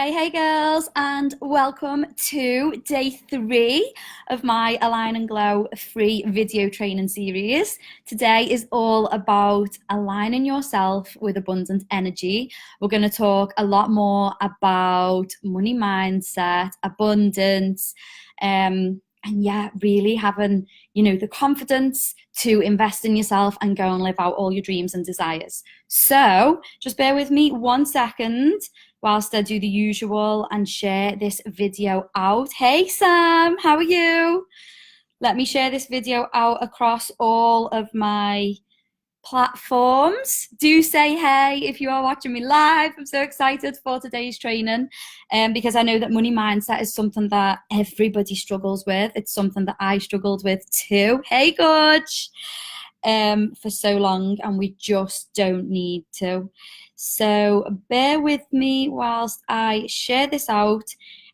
Hey girls, and welcome to day 3 of my Align and Glow free video training series. Today is all about aligning yourself with abundant energy. We're going to talk a lot more about money mindset, abundance, and yeah, really having, the confidence to invest in yourself and go and live out all your dreams and desires. So just bear with me 1 second whilst I do the usual and share this video out. Hey Sam, how are you? Let me share this video out across all of my platforms. Do say hey if you are watching me live. I'm so excited for today's training because I know that money mindset is something that everybody struggles with. It's something that I struggled with too. Hey Gorge. For so long, and we just don't need to. So bear with me whilst I share this out,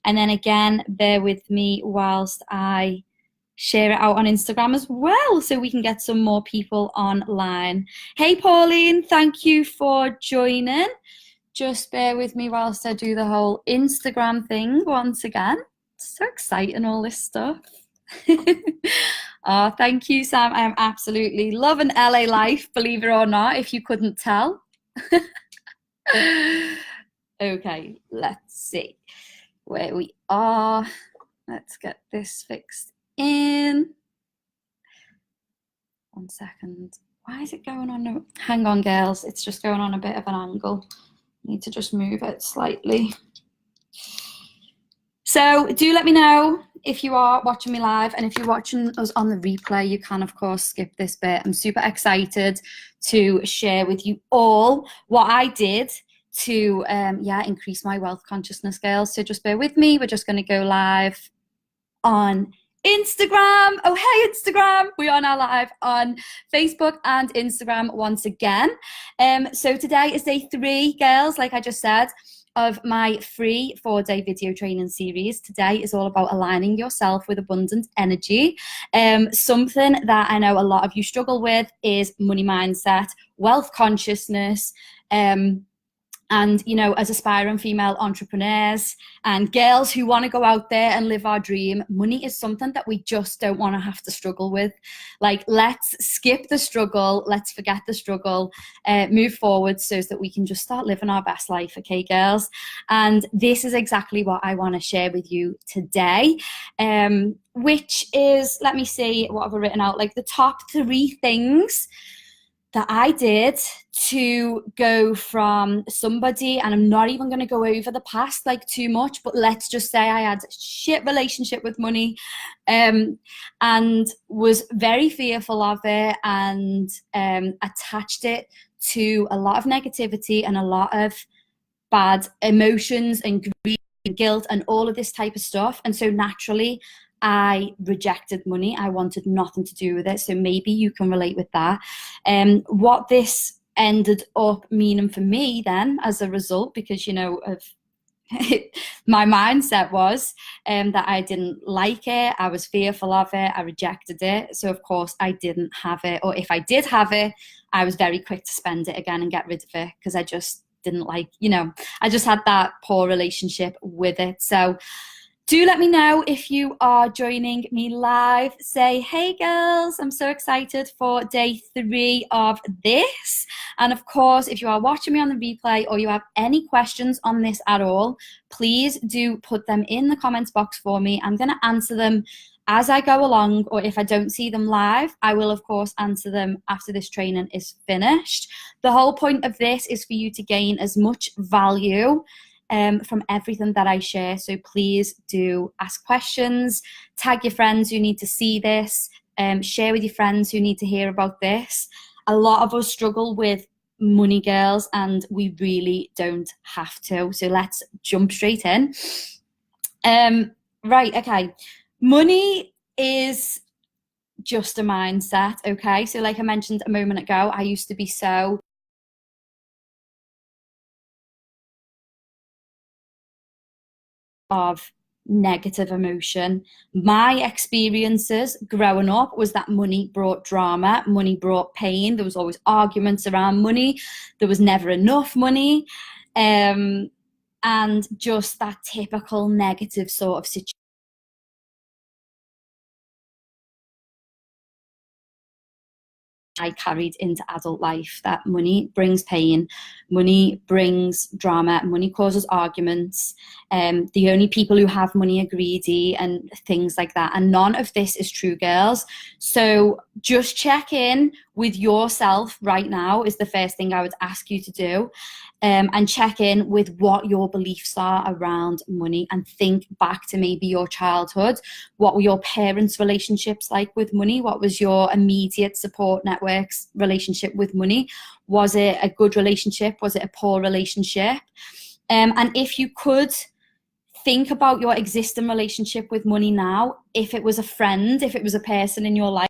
and then again bear with me whilst I share it out on Instagram as well, so we can get some more people online. Hey Pauline, thank you for joining. Just bear with me whilst I do the whole Instagram thing once again. It's so exciting, all this stuff. Oh, thank you, Sam. I am absolutely loving LA life, believe it or not, if you couldn't tell. Okay, let's see where we are. Let's get this fixed in. 1 second. Why is it going on? Hang on, girls. It's just going on a bit of an angle. Need to just move it slightly. So do let me know if you are watching me live, and if you're watching us on the replay, you can of course skip this bit. I'm super excited to share with you all what I did to increase my wealth consciousness, girls. So just bear with me. We're just going to go live on Instagram. Oh, hey Instagram. We are now live on Facebook and Instagram once again. So today is day 3, girls, like I just said, of my free 4-day video training series. Today is all about aligning yourself with abundant energy. Something that I know a lot of you struggle with is money mindset, wealth consciousness, and, as aspiring female entrepreneurs and girls who want to go out there and live our dream, money is something that we just don't want to have to struggle with. Like, let's skip the struggle. Let's forget the struggle, move forward so that we can just start living our best life. Okay, girls? And this is exactly what I want to share with you today, which is, let me see, what have I written out? Like the top 3 things that I did to go from somebody, and I'm not even going to go over the past like too much, but let's just say I had a shit relationship with money, and was very fearful of it, and attached it to a lot of negativity and a lot of bad emotions and grief and guilt and all of this type of stuff. And so naturally I rejected money. I wanted nothing to do with it. So maybe you can relate with that. What this ended up meaning for me then as a result, because, of my mindset was that I didn't like it. I was fearful of it. I rejected it. So of course I didn't have it. Or if I did have it, I was very quick to spend it again and get rid of it, because I just didn't like, I just had that poor relationship with it. So do let me know if you are joining me live. Say, hey girls, I'm so excited for day 3 of this. And of course, if you are watching me on the replay or you have any questions on this at all, please do put them in the comments box for me. I'm going to answer them as I go along, or if I don't see them live, I will of course answer them after this training is finished. The whole point of this is for you to gain as much value from everything that I share. So please do ask questions, tag your friends who need to see this, share with your friends who need to hear about this. A lot of us struggle with money, girls, and we really don't have to. So let's jump straight in. Right, okay. Money is just a mindset, okay? So like I mentioned a moment ago, I used to be so of negative emotion. My experiences growing up was that money brought drama, money brought pain. There was always arguments around money. There was never enough money. and just that typical negative sort of situation I carried into adult life, that money brings pain, money brings drama, money causes arguments. The only people who have money are greedy and things like that. And none of this is true, girls. So just check in with yourself right now is the first thing I would ask you to do. And check in with what your beliefs are around money, and think back to maybe your childhood. What were your parents' relationships like with money? What was your immediate support network's relationship with money? Was it a good relationship? Was it a poor relationship? And if you could think about your existing relationship with money now, if it was a friend, if it was a person in your life,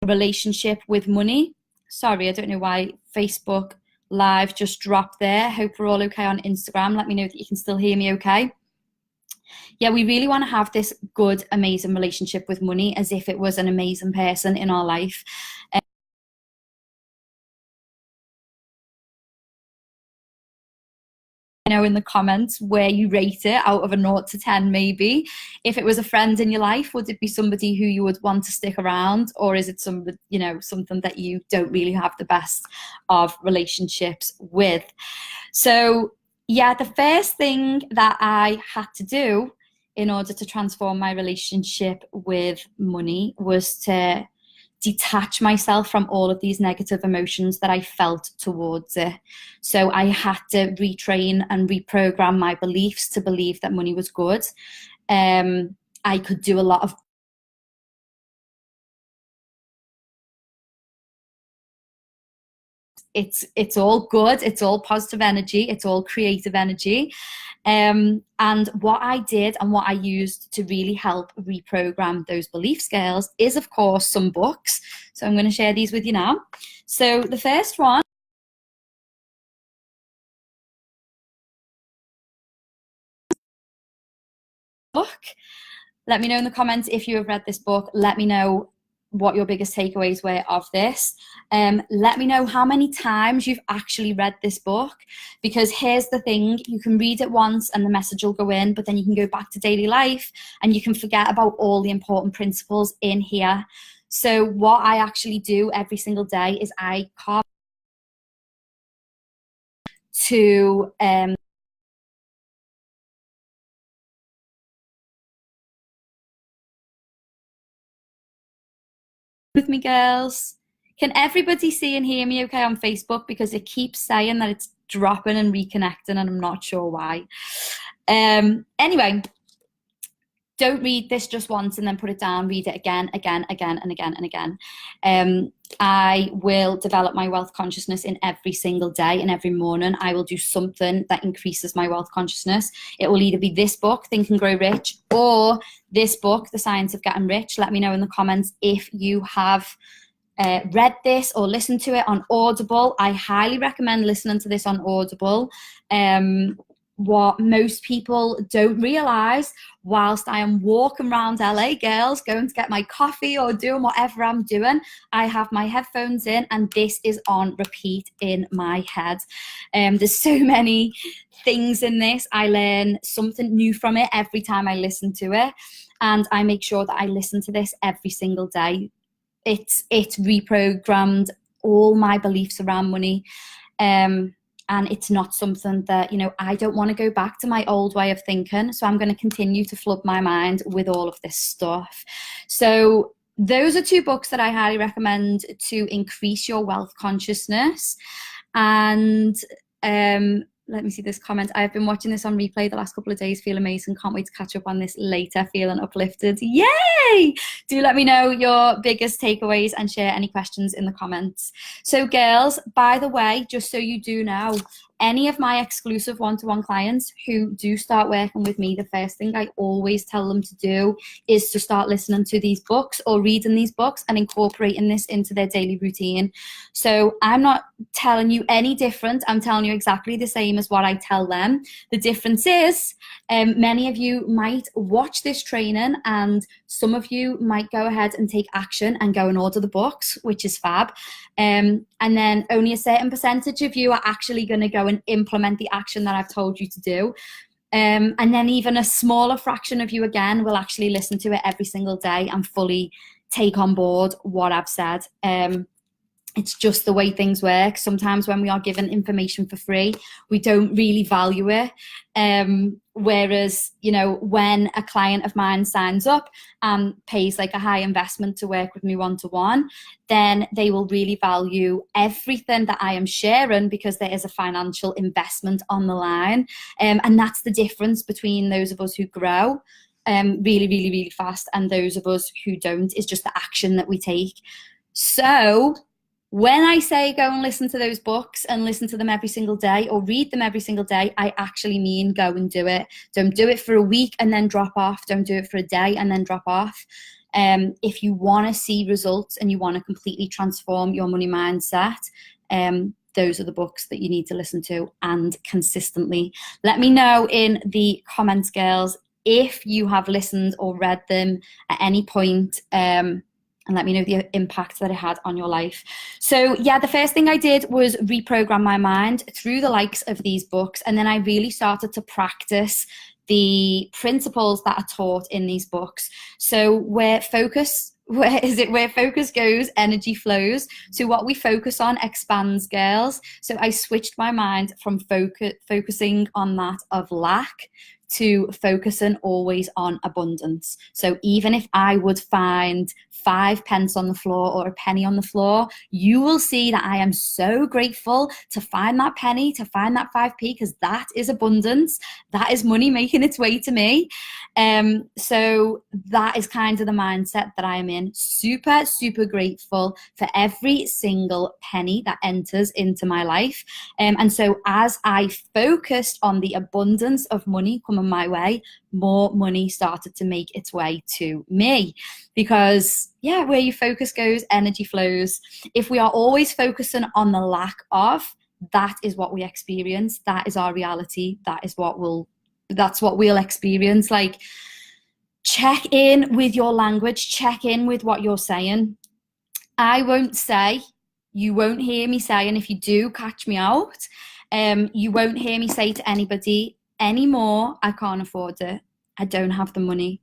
relationship with money. Sorry, I don't know why Facebook Live just dropped there. Hope we're all okay on Instagram. Let me know that you can still hear me okay. Yeah, we really want to have this good, amazing relationship with money as if it was an amazing person in our life. Know in the comments where you rate it out of a 0 to 10 maybe. If it was a friend in your life, would it be somebody who you would want to stick around, or is it somebody, you know, something that you don't really have the best of relationships with? So yeah, the first thing that I had to do in order to transform my relationship with money was to detach myself from all of these negative emotions that I felt towards it. So I had to retrain and reprogram my beliefs to believe that money was good. I could do a lot of it's all good, it's all positive energy, it's all creative energy. And what I did and what I used to really help reprogram those belief scales is, of course, some books. So I'm going to share these with you now. So the first one, book. Let me know in the comments if you have read this book. Let me know what your biggest takeaways were of this. Let me know how many times you've actually read this book, because here's the thing, you can read it once and the message will go in, but then you can go back to daily life and you can forget about all the important principles in here. So what I actually do every single day is I carve to with me, girls. Can everybody see and hear me okay on Facebook? Because it keeps saying that it's dropping and reconnecting and I'm not sure why. Anyway, don't read this just once and then put it down. Read it again, again, again, and again, and again. I will develop my wealth consciousness in every single day, and every morning I will do something that increases my wealth consciousness. It will either be this book, Think and Grow Rich, or this book, The Science of Getting Rich. Let me know in the comments if you have read this or listened to it on Audible. I highly recommend listening to this on Audible. What most people don't realize, whilst I am walking around LA, girls, going to get my coffee or doing whatever I'm doing, I have my headphones in and this is on repeat in my head. There's so many things in this. I learn something new from it every time I listen to it, and I make sure that I listen to this every single day. It's reprogrammed all my beliefs around money. And it's not something that, you know, I don't want to go back to my old way of thinking. So I'm going to continue to flood my mind with all of this stuff. So those are 2 books that I highly recommend to increase your wealth consciousness. And let me see this comment. I've been watching this on replay the last couple of days. Feel amazing. Can't wait to catch up on this later. Feeling uplifted. Yay! Do let me know your biggest takeaways and share any questions in the comments. So girls, by the way, just so you do know, any of my exclusive one-to-one clients who do start working with me, the first thing I always tell them to do is to start listening to these books or reading these books and incorporating this into their daily routine. So I'm not telling you any different. I'm telling you exactly the same as what I tell them. The difference is many of you might watch this training and some of you might go ahead and take action and go and order the books, which is fab. And then only a certain percentage of you are actually going to go and implement the action that I've told you to do. And then even a smaller fraction of you again will actually listen to it every single day and fully take on board what I've said. It's just the way things work. Sometimes when we are given information for free, we don't really value it. Whereas, you know, when a client of mine signs up and pays like a high investment to work with me one-to-one, then they will really value everything that I am sharing because there is a financial investment on the line. And that's the difference between those of us who grow really, really, really fast and those of us who don't, is just the action that we take. So when I say go and listen to those books and listen to them every single day or read them every single day, I actually mean go and do it. Don't do it for a week and then drop off. Don't do it for a day and then drop off. If you want to see results and you want to completely transform your money mindset, those are the books that you need to listen to, and consistently. Let me know in the comments, girls, if you have listened or read them at any point, and let me know the impact that it had on your life. So yeah, the first thing I did was reprogram my mind through the likes of these books. And then I really started to practice the principles that are taught in these books. So where focus goes, energy flows. So what we focus on expands, girls. So I switched my mind from focusing on that of lack to focusing always on abundance. So even if I would find 5 pence on the floor or a penny on the floor, you will see that I am so grateful to find that penny, to find that 5p, because that is abundance. That is money making its way to me. So that is kind of the mindset that I am in. Super, super grateful for every single penny that enters into my life. And so as I focused on the abundance of money coming my way, more money started to make its way to me. Because yeah, where your focus goes, energy flows. If we are always focusing on the lack of, that is what we experience. That is our reality. That's what we'll experience. Like, check in with your language, check in with what you're saying. I won't say, you won't hear me say, and if you do catch me out, you won't hear me say to anybody anymore, I can't afford it, I don't have the money.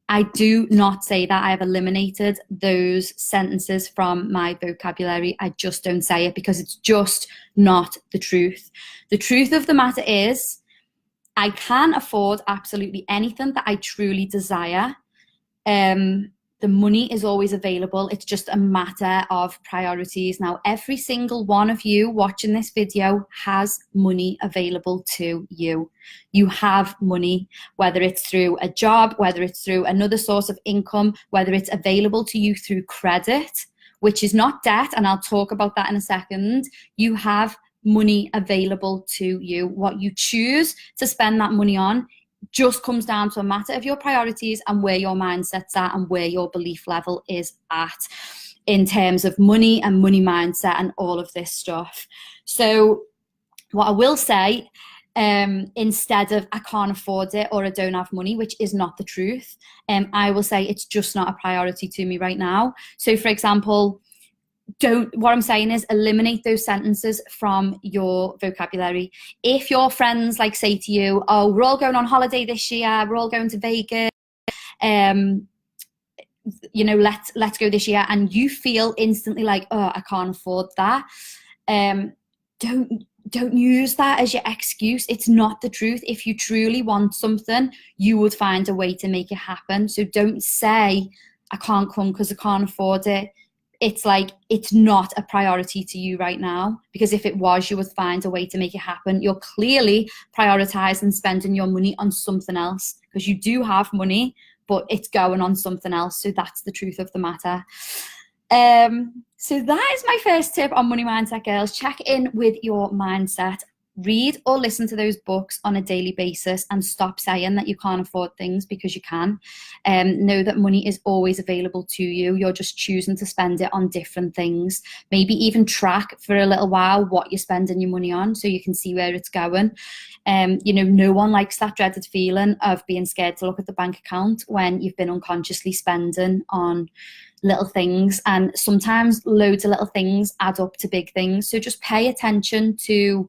I do not say that. I have eliminated those sentences from my vocabulary. I just don't say it because it's just not the truth. The truth of the matter is, I can afford absolutely anything that I truly desire. The money is always available. It's just a matter of priorities. Now, every single one of you watching this video has money available to you. You have money, whether it's through a job, whether it's through another source of income, whether it's available to you through credit, which is not debt, and I'll talk about that in a second. You have money available to you. What you choose to spend that money on just comes down to a matter of your priorities and where your mindset's at and where your belief level is at in terms of money and money mindset and all of this stuff. So what I will say, instead of I can't afford it or I don't have money, which is not the truth, I will say it's just not a priority to me right now. So for example, what I'm saying is eliminate those sentences from your vocabulary. If your friends like say to you, oh, we're all going on holiday this year, we're all going to Vegas, you know, let's go this year, and you feel instantly like, oh, I can't afford that, don't use that as your excuse. It's not the truth. If you truly want something, you would find a way to make it happen. So don't say I can't come because I can't afford it. It's like, it's not a priority to you right now, because if it was, you would find a way to make it happen. You're clearly prioritizing spending your money on something else, because you do have money, but it's going on something else. So that's the truth of the matter. So that is my first tip on money mindset, girls. Check in with your mindset. read or listen to those books on a daily basis and stop saying that you can't afford things, because you can. Know that money is always available to you. You're just choosing to spend it on different things. Maybe even track for a little while what you're spending your money on so you can see where it's going. No one likes that dreaded feeling of being scared to look at the bank account when you've been unconsciously spending on little things, and sometimes loads of little things add up to big things. So just pay attention to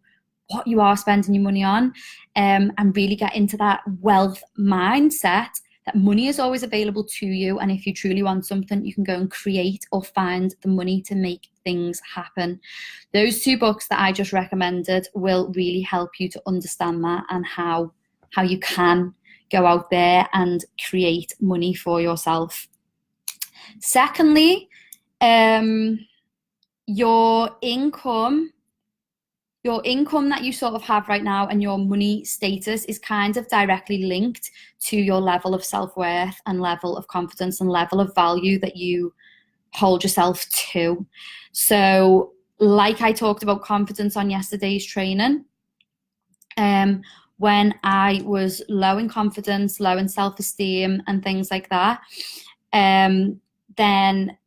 what you are spending your money on, and really get into that wealth mindset that money is always available to you, and if you truly want something, you can go and create or find the money to make things happen. Those 2 books that I just recommended will really help you to understand that, and how you can go out there and create money for yourself. Secondly, your income that you sort of have right now and your money status is kind of directly linked to your level of self-worth and level of confidence and level of value that you hold yourself to. So like I talked about confidence on yesterday's training, when I was low in confidence, low in self-esteem and things like that, then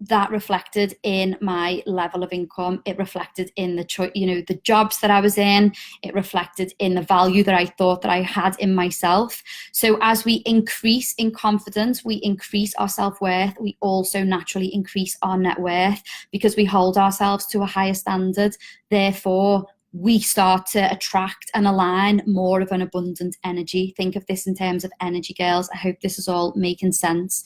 that reflected in my level of income. It reflected in the jobs that I was in. It reflected in the value that I thought that I had in myself. So as we increase in confidence, we increase our self-worth. We also naturally increase our net worth because we hold ourselves to a higher standard. Therefore, we start to attract and align more of an abundant energy. Think of this in terms of energy, girls. I hope this is all making sense.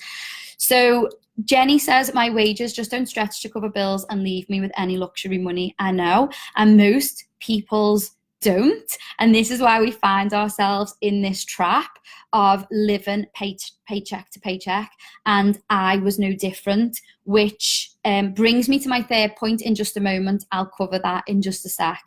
So Jenny says, my wages just don't stretch to cover bills and leave me with any luxury money. I know, and most people's don't. And this is why we find ourselves in this trap of living paycheck to paycheck. And I was no different, which brings me to my 3rd point in just a moment. I'll cover that in just a sec.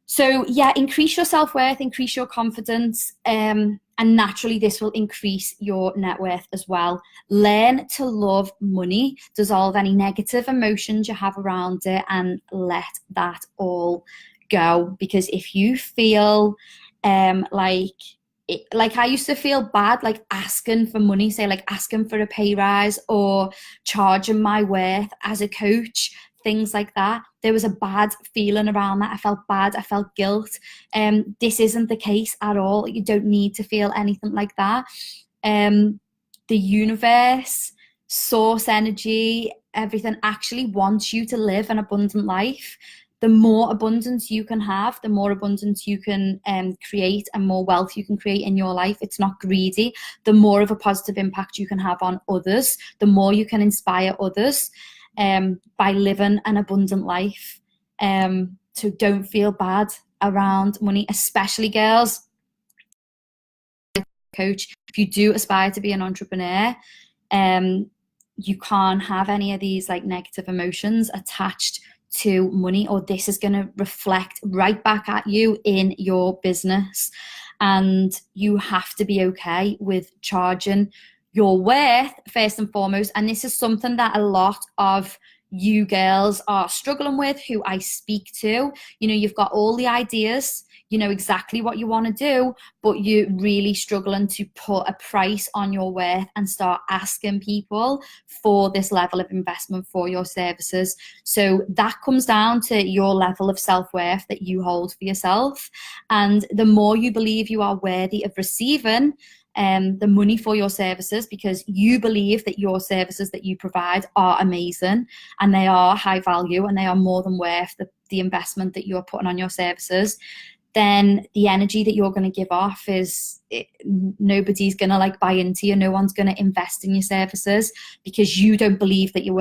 So yeah, increase your self-worth, increase your confidence, and naturally this will increase your net worth as well. Learn to love money, dissolve any negative emotions you have around it, and let that all go. Because if you feel like I used to feel bad, like asking for money, say like asking for a pay rise or charging my worth as a coach, things like that. There was a bad feeling around that. I felt bad. I felt guilt. This isn't the case at all. You don't need to feel anything like that. The universe, source energy, everything actually wants you to live an abundant life. The more abundance you can have, the more abundance you can create and more wealth you can create in your life. It's not greedy. The more of a positive impact you can have on others, the more you can inspire others by living an abundant life. So don't feel bad around money, especially girls. Coach, if you do aspire to be an entrepreneur, you can't have any of these like negative emotions attached to money, or this is going to reflect right back at you in your business. And you have to be okay with charging your worth first and foremost. And this is something that a lot of you girls are struggling with, who I speak to. You've got all the ideas, you know exactly what you want to do, but you're really struggling to put a price on your worth and start asking people for this level of investment for your services. So that comes down to your level of self-worth that you hold for yourself. And the more you believe you are worthy of receiving the money for your services, because you believe that your services that you provide are amazing and they are high value and they are more than worth the investment that you're putting on your services, then the energy that you're going to give off nobody's going to like buy into you. No one's going to invest in your services because you don't believe that you're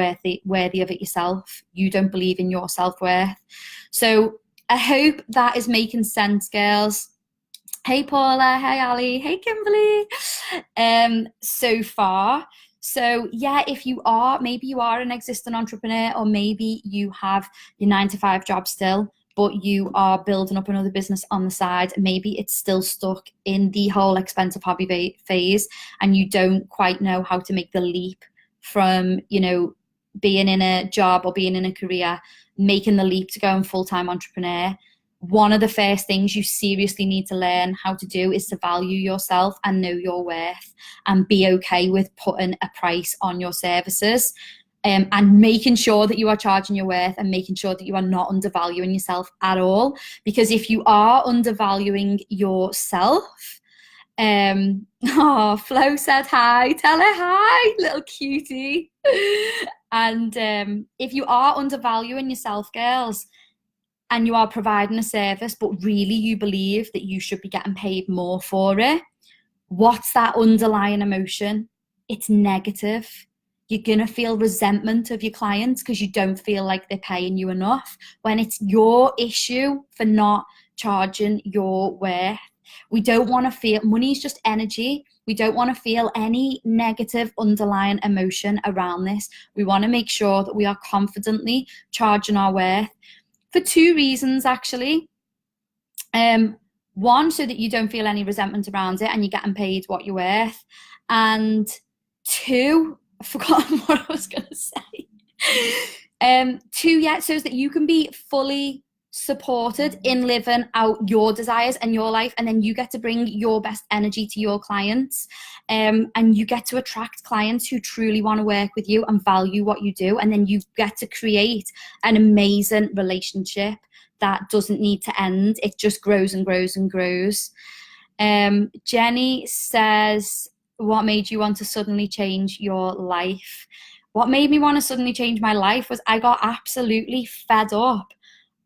worthy of it yourself. You don't believe in your self-worth. So I hope that is making sense, girls. Hey Paula, hey Ali, hey Kimberly, so far. So yeah, if maybe you are an existing entrepreneur, or maybe you have your 9-to-5 job still, but you are building up another business on the side. Maybe it's still stuck in the whole expensive hobby phase and you don't quite know how to make the leap from, being in a job or being in a career, making the leap to go and full-time entrepreneur. one of the first things you seriously need to learn how to do is to value yourself and know your worth and be okay with putting a price on your services. And making sure that you are charging your worth and making sure that you are not undervaluing yourself at all. Because if you are undervaluing yourself, Flo said hi, tell her hi, little cutie. And if you are undervaluing yourself, girls, and you are providing a service, but really you believe that you should be getting paid more for it, what's that underlying emotion? It's negative. You're going to feel resentment of your clients because you don't feel like they're paying you enough when it's your issue for not charging your worth. We don't want to feel, money is just energy. We don't want to feel any negative underlying emotion around this. We want to make sure that we are confidently charging our worth for two reasons, actually. One, so that you don't feel any resentment around it and you're getting paid what you're worth. And two, I've forgotten what I was going to say. Two, yeah, so that you can be fully supported in living out your desires and your life, and then you get to bring your best energy to your clients, and you get to attract clients who truly want to work with you and value what you do, and then you get to create an amazing relationship that doesn't need to end. It just grows and grows and grows. Jenny says, what made you want to suddenly change your life? What made me want to suddenly change my life was I got absolutely fed up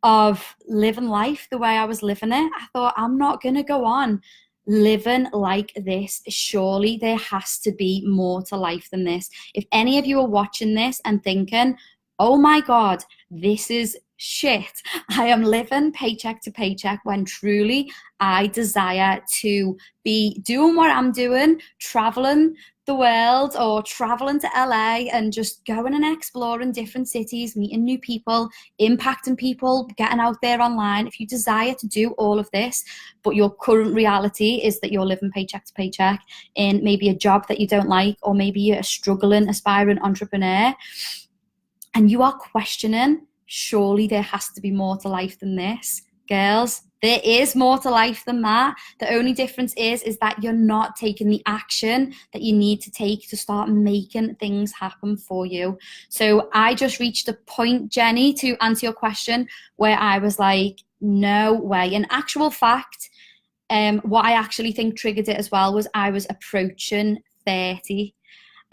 of living life the way I was living it. I thought, I'm not going to go on living like this. Surely there has to be more to life than this. If any of you are watching this and thinking, oh my God, this is shit, I am living paycheck to paycheck, when truly I desire to be doing what I'm doing, traveling the world or traveling to LA and just going and exploring different cities, meeting new people, impacting people, getting out there online. If you desire to do all of this, but your current reality is that you're living paycheck to paycheck in maybe a job that you don't like, or maybe you're a struggling, aspiring entrepreneur, and you are questioning, surely there has to be more to life than this. Girls, there is more to life than that. The only difference is that you're not taking the action that you need to take to start making things happen for you. So I just reached a point, Jenny, to answer your question, where I was like, no way. In actual fact, what I actually think triggered it as well was I was approaching 30.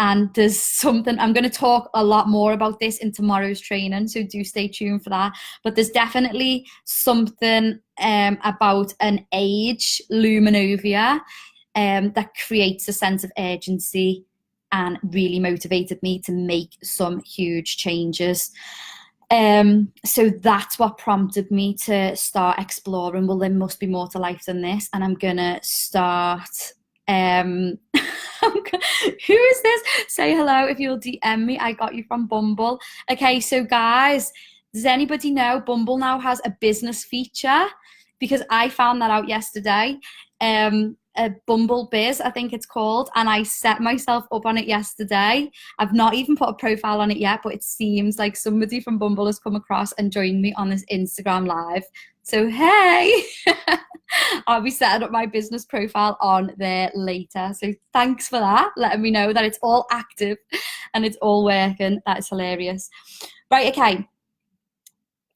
And there's something, I'm going to talk a lot more about this in tomorrow's training, so do stay tuned for that. But there's definitely something about an age looming over you that creates a sense of urgency and really motivated me to make some huge changes. So that's what prompted me to start exploring, well, there must be more to life than this. And I'm going to start... who is this? Say hello if you'll DM me. I got you from Bumble. Okay, so guys, does anybody know Bumble now has a business feature? Because I found that out yesterday. A Bumble Biz, I think it's called, and I set myself up on it yesterday. I've not even put a profile on it yet, but it seems like somebody from Bumble has come across and joined me on this Instagram live. So hey, I'll be setting up my business profile on there later. So thanks for that, letting me know that it's all active and it's all working. That's hilarious. Right, okay.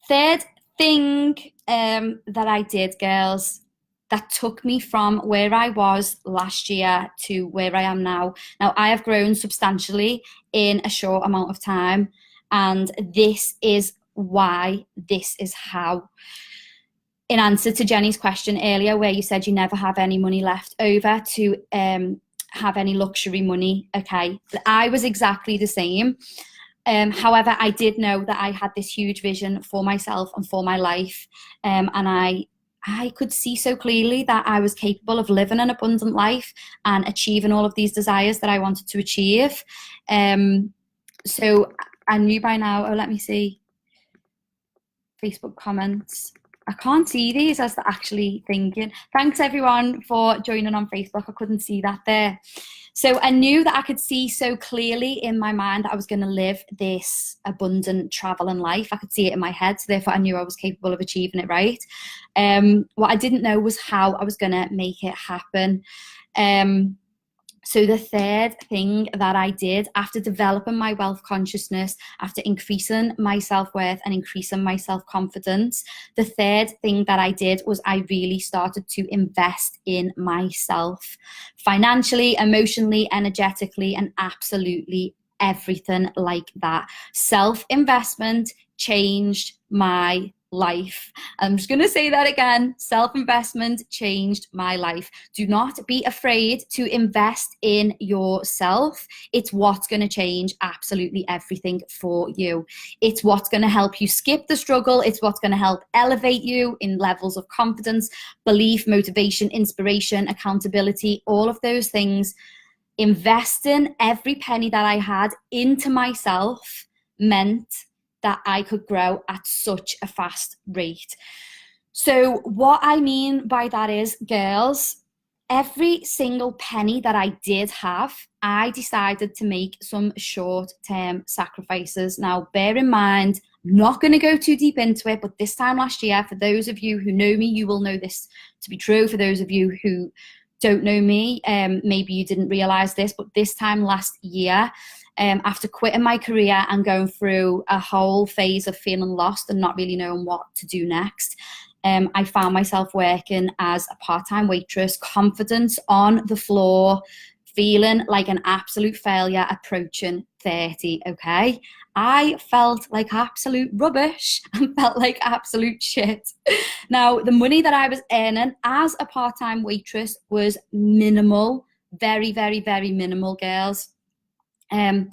Third thing that I did, girls, that took me from where I was last year to where I am now. Now, I have grown substantially in a short amount of time, and this is why, this is how. In answer to Jenny's question earlier, where you said you never have any money left over to have any luxury money, okay, I was exactly the same. However, I did know that I had this huge vision for myself and for my life, and I could see so clearly that I was capable of living an abundant life and achieving all of these desires that I wanted to achieve. So I knew by now, oh, let me see, Facebook comments. I can't see these as they're actually thinking. Thanks everyone for joining on Facebook. I couldn't see that there. So I knew that I could see so clearly in my mind that I was going to live this abundant traveling life. I could see it in my head, so therefore I knew I was capable of achieving it, right? What I didn't know was how I was going to make it happen. So the third thing that I did after developing my wealth consciousness, after increasing my self-worth and increasing my self-confidence, the third thing that I did was I really started to invest in myself financially, emotionally, energetically, and absolutely everything like that. Self-investment changed my life. I'm just going to say that again. Self-investment changed my life. Do not be afraid to invest in yourself. It's what's going to change absolutely everything for you. It's what's going to help you skip the struggle. It's what's going to help elevate you in levels of confidence, belief, motivation, inspiration, accountability, all of those things. Investing every penny that I had into myself meant that I could grow at such a fast rate. So what I mean by that is, girls, every single penny that I did have, I decided to make some short-term sacrifices. Now, bear in mind, I'm not going to go too deep into it, but this time last year, for those of you who know me, you will know this to be true. For those of you who don't know me, maybe you didn't realize this, but this time last year, after quitting my career and going through a whole phase of feeling lost and not really knowing what to do next, I found myself working as a part-time waitress, confidence on the floor, feeling like an absolute failure, approaching 30, okay? I felt like absolute rubbish and felt like absolute shit. Now, the money that I was earning as a part-time waitress was minimal, very, very, very minimal, girls. And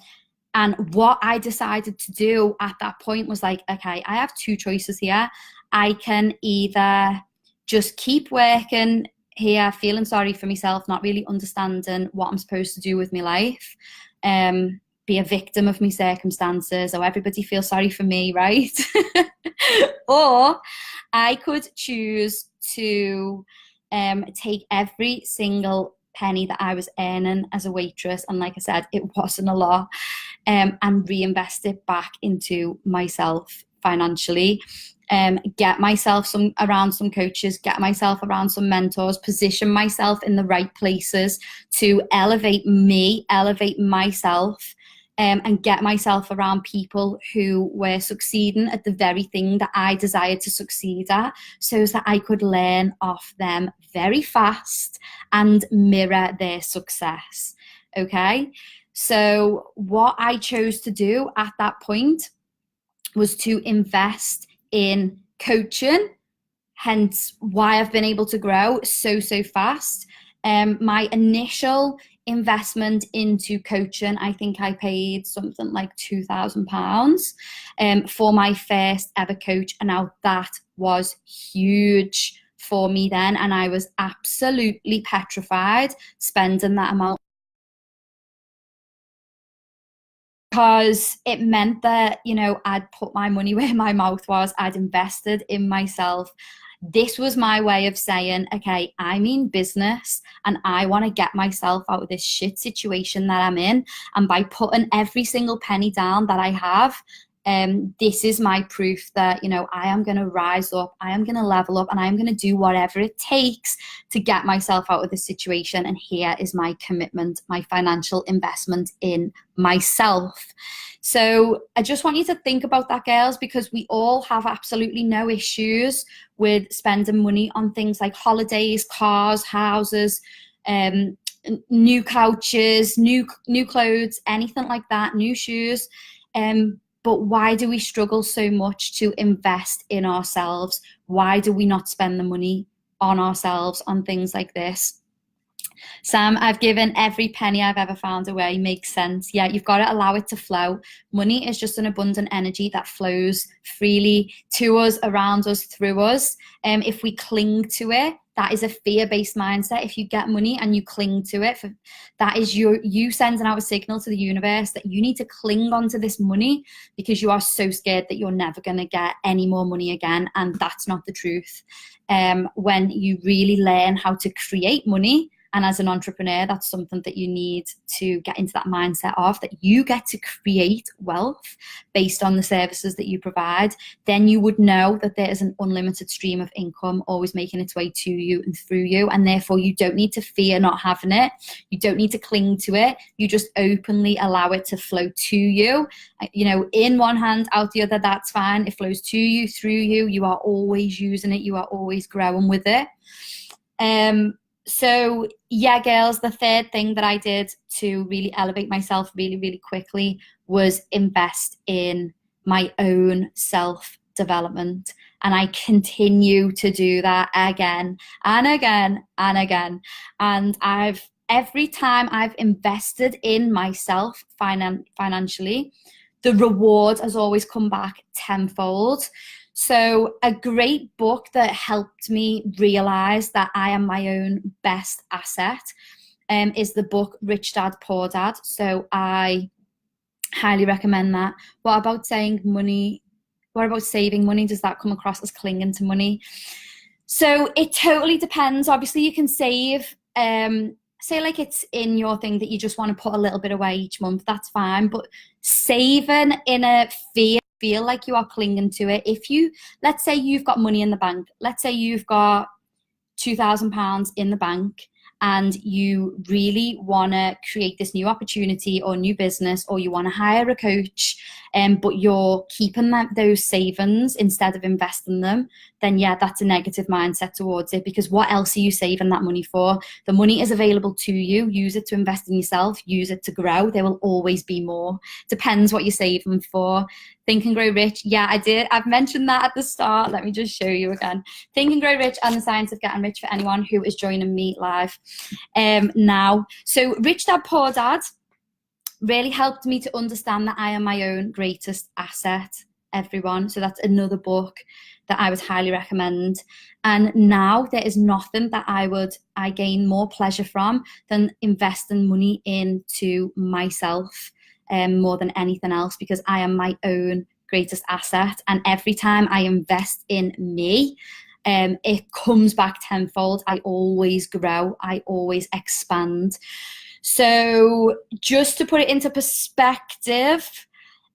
what I decided to do at that point was like, okay, I have two choices here. I can either just keep working here, feeling sorry for myself, not really understanding what I'm supposed to do with my life, be a victim of my circumstances, or everybody feels sorry for me, right? Or I could choose to take every single penny that I was earning as a waitress, and like I said, it wasn't a lot, and reinvest it back into myself financially. Get myself around some coaches, get myself around some mentors, position myself in the right places to elevate me, elevate myself, and get myself around people who were succeeding at the very thing that I desired to succeed at, so that I could learn off them very fast and mirror their success. Okay? So what I chose to do at that point was to invest in coaching, hence why I've been able to grow so fast. My initial investment into coaching, I think I paid something like £2,000 for my first ever coach, and now that was huge for me then, and I was absolutely petrified spending that amount, because it meant that, you know, I'd put my money where my mouth was. I'd invested in myself. This was my way of saying, okay, I mean business, and I want to get myself out of this shit situation that I'm in. And by putting every single penny down that I have, this is my proof that, you know, I am going to rise up, I am going to level up, and I am going to do whatever it takes to get myself out of this situation. And here is my commitment, my financial investment in myself. So I just want you to think about that, girls, because we all have absolutely no issues with spending money on things like holidays, cars, houses, new couches, new clothes, anything like that, new shoes. But why do we struggle so much to invest in ourselves? Why do we not spend the money on ourselves on things like this? Sam, I've given every penny I've ever found away. Makes sense. Yeah, you've got to allow it to flow. Money is just an abundant energy that flows freely to us, around us, through us. If we cling to it, that is a fear-based mindset. If you get money and you cling to it, that is you sending out a signal to the universe that you need to cling onto this money because you are so scared that you're never going to get any more money again. And that's not the truth. When you really learn how to create money And as an entrepreneur, that's something that you need to get into that mindset of, that you get to create wealth based on the services that you provide. Then you would know that there is an unlimited stream of income always making its way to you and through you. And therefore you don't need to fear not having it. You don't need to cling to it. You just openly allow it to flow to you. You know, in one hand, out the other, that's fine. It flows to you, through you. You are always using it. You are always growing with it. So yeah, girls, the third thing that I did to really elevate myself really, really quickly was invest in my own self-development. And I continue to do that again and again and again. And every time I've invested in myself financially, the reward has always come back tenfold. So a great book that helped me realize that I am my own best asset is the book Rich Dad, Poor Dad. So I highly recommend that. What about saving money? Does that come across as clinging to money? So it totally depends. Obviously, you can save, say like it's in your thing that you just want to put a little bit away each month. That's fine. But saving in a feel like you are clinging to it. If you, let's say you've got money in the bank, let's say you've got £2,000 in the bank, and you really want to create this new opportunity or new business, or you want to hire a coach, but you're keeping those savings instead of investing them, then yeah, that's a negative mindset towards it, because what else are you saving that money for? The money is available to you. Use it to invest in yourself. Use it to grow. There will always be more. Depends what you're saving for. Think and Grow Rich. Yeah, I did. I've mentioned that at the start. Let me just show you again. Think and Grow Rich and the Science of Getting Rich for anyone who is joining me live now. So Rich Dad, Poor Dad really helped me to understand that I am my own greatest asset, everyone. So that's another book that I would highly recommend. And now there is nothing that I gain more pleasure from than investing money into myself. More than anything else, because I am my own greatest asset. And every time I invest in me, it comes back tenfold. I always grow. I always expand. So just to put it into perspective,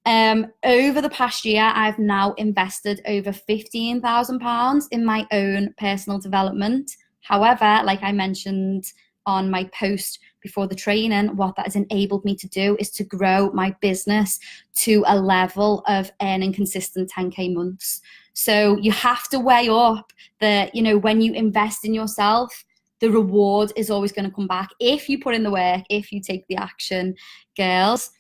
over the past year, I've now invested over £15,000 in my own personal development. However, like I mentioned on my post before the training, what that has enabled me to do is to grow my business to a level of earning consistent 10K months. So you have to weigh up that, you know, when you invest in yourself, the reward is always going to come back if you put in the work, if you take the action, girls.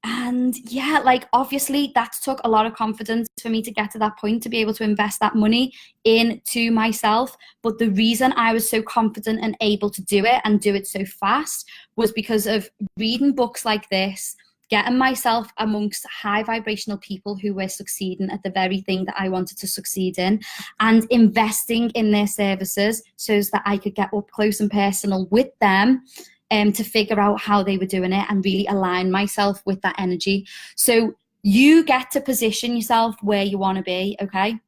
And yeah, like obviously that took a lot of confidence for me to get to that point, to be able to invest that money into myself. But the reason I was so confident and able to do it and do it so fast was because of reading books like this, getting myself amongst high vibrational people who were succeeding at the very thing that I wanted to succeed in, and investing in their services so that I could get up close and personal with them, to figure out how they were doing it and really align myself with that energy. So you get to position yourself where you want to be, okay?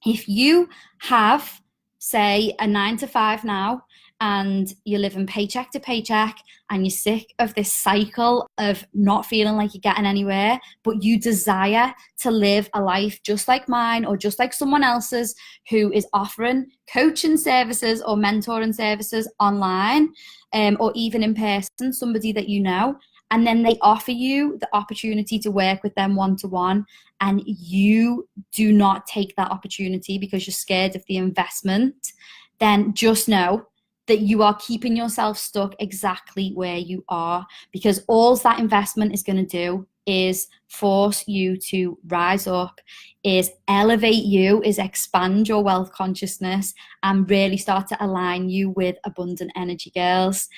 If you have, say, a 9 to 5 now, and you're living paycheck to paycheck, and you're sick of this cycle of not feeling like you're getting anywhere, but you desire to live a life just like mine or just like someone else's who is offering coaching services or mentoring services online, or even in person, somebody that you know, and then they offer you the opportunity to work with them one-to-one, and you do not take that opportunity because you're scared of the investment, then just know that you are keeping yourself stuck exactly where you are, because all that investment is going to do is force you to rise up, is elevate you, is expand your wealth consciousness, and really start to align you with abundant energy, girls.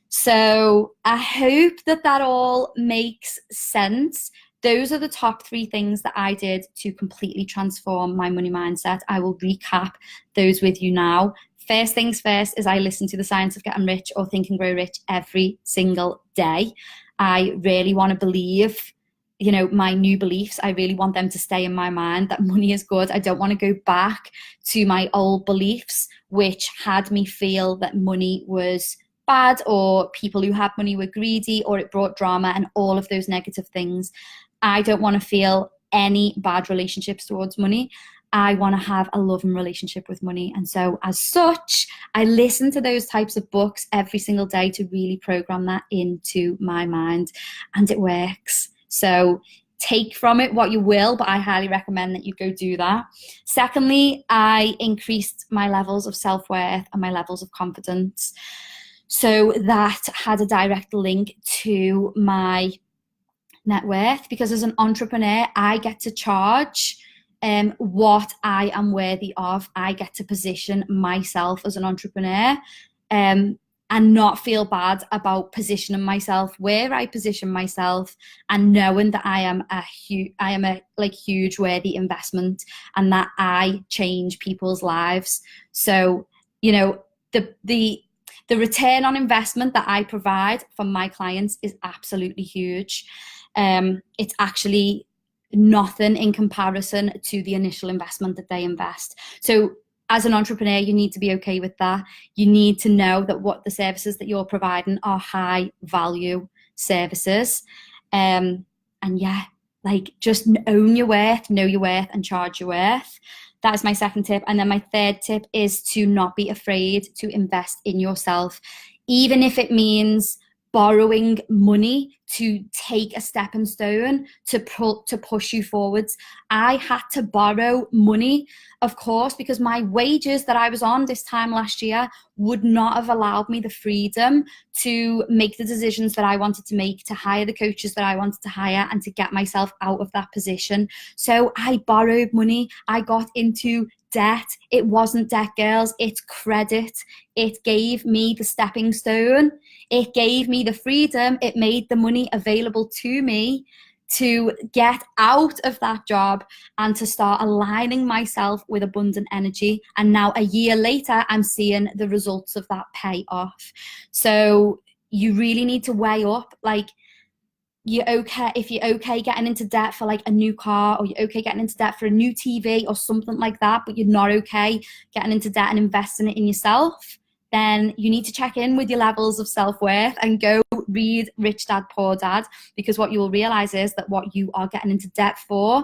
So I hope that that all makes sense. Those are the top 3 things that I did to completely transform my money mindset. I will recap those with you now. First things first is I listen to the Science of Getting Rich or Think and Grow Rich every single day. I really want to believe you know, my new beliefs. I really want them to stay in my mind, that money is good. I don't want to go back to my old beliefs, which had me feel that money was bad, or people who had money were greedy, or it brought drama and all of those negative things. I don't want to feel any bad relationships towards money. I want to have a loving relationship with money. And so as such, I listen to those types of books every single day to really program that into my mind, and it works. So take from it what you will, but I highly recommend that you go do that. Secondly, I increased my levels of self-worth and my levels of confidence. So that had a direct link to my net worth, because as an entrepreneur, I get to charge what I am worthy of. I get to position myself as an entrepreneur, and not feel bad about positioning myself where I position myself, and knowing that I am a huge worthy investment, and that I change people's lives. So, you know, the return on investment that I provide for my clients is absolutely huge. It's actually nothing in comparison to the initial investment that they invest. So as an entrepreneur, you need to be okay with that. You need to know that what the services that you're providing are high value services. And yeah, like, just own your worth, know your worth, and charge your worth. That is my second tip. And then my third tip is to not be afraid to invest in yourself, even if it means borrowing money to take a stepping stone to push you forwards. I had to borrow money, of course, because my wages that I was on this time last year would not have allowed me the freedom to make the decisions that I wanted to make, to hire the coaches that I wanted to hire, and to get myself out of that position. So I borrowed money. I got into debt. It wasn't debt, girls, it's credit. It gave me the stepping stone. It gave me the freedom. It made the money available to me to get out of that job and to start aligning myself with abundant energy. And now a year later, I'm seeing the results of that pay off. So you really need to weigh up, like, if you're okay getting into debt for like a new car, or you're okay getting into debt for a new TV or something like that, but you're not okay getting into debt and investing it in yourself, then you need to check in with your levels of self-worth and go read Rich Dad Poor Dad, because what you will realize is that what you are getting into debt for,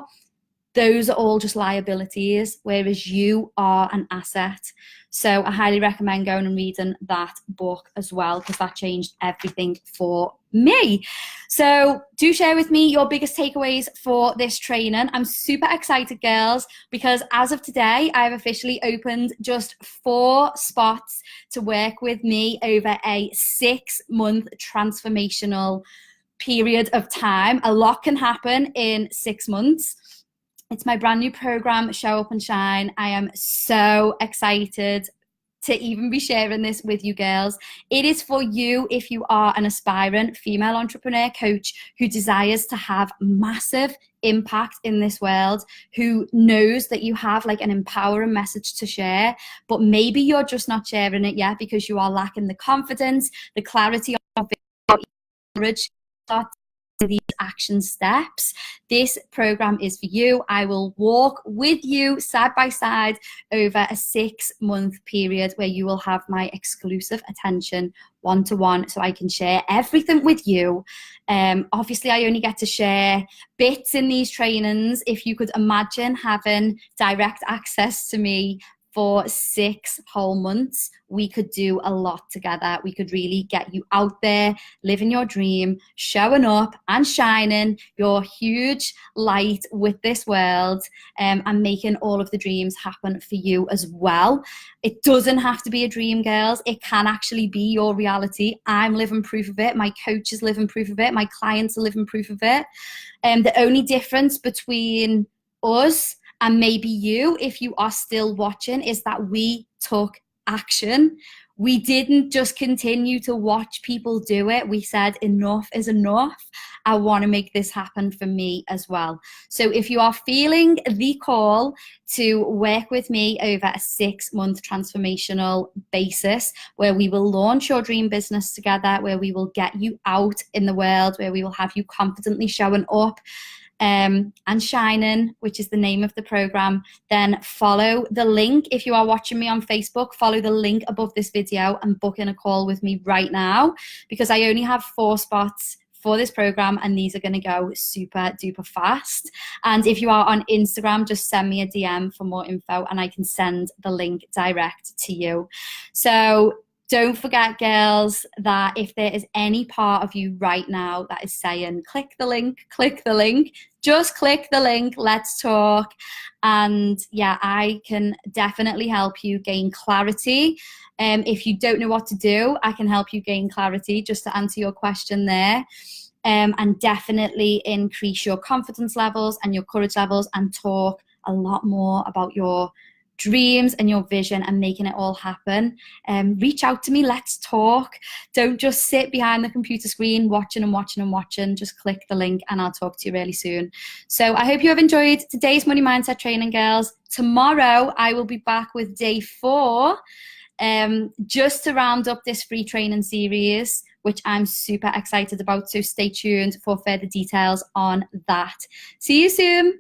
those are all just liabilities, whereas you are an asset. So I highly recommend going and reading that book as well, because that changed everything for me. So do share with me your biggest takeaways for this training. I'm super excited, girls, because as of today, I've officially opened just 4 spots to work with me over a 6-month transformational period of time. A lot can happen in 6 months. It's my brand new program, Show Up and Shine. I am so excited to even be sharing this with you girls. It is for you if you are an aspiring female entrepreneur coach who desires to have massive impact in this world, who knows that you have like an empowering message to share, but maybe you're just not sharing it yet because you are lacking the confidence, the clarity of courage. Start these action steps. This program is for you. I will walk with you side by side over a 6-month period where you will have my exclusive attention one-to-one, so I can share everything with you. Obviously, I only get to share bits in these trainings. If you could imagine having direct access to me for 6 whole months, we could do a lot together. We could really get you out there, living your dream, showing up and shining your huge light with this world, and making all of the dreams happen for you as well. It doesn't have to be a dream, girls. It can actually be your reality. I'm living proof of it. My coach is living proof of it. My clients are living proof of it. The only difference between us and maybe you, if you are still watching, is that we took action. we didn't just continue to watch people do it. We said, enough is enough. I want to make this happen for me as well. So if you are feeling the call to work with me over a 6-month transformational basis, where we will launch your dream business together, where we will get you out in the world, where we will have you confidently showing up and shining, which is the name of the program, then follow the link. If you are watching me on Facebook, follow the link above this video and book in a call with me right now, because I only have 4 spots for this program and these are going to go super duper fast. And if you are on Instagram, just send me a DM for more info and I can send the link direct to you. So don't forget, girls, that if there is any part of you right now that is saying, click the link, just click the link, let's talk. And yeah, I can definitely help you gain clarity. If you don't know what to do, I can help you gain clarity, just to answer your question there. And definitely increase your confidence levels and your courage levels and talk a lot more about your dreams and your vision and making it all happen. Reach out to me, let's talk. Don't just sit behind the computer screen watching and watching and watching. Just click the link and I'll talk to you really soon. So I hope you have enjoyed today's money mindset training, girls. Tomorrow I will be back with day 4, just to round up this free training series, which I'm super excited about. So stay tuned for further details on that. See you soon.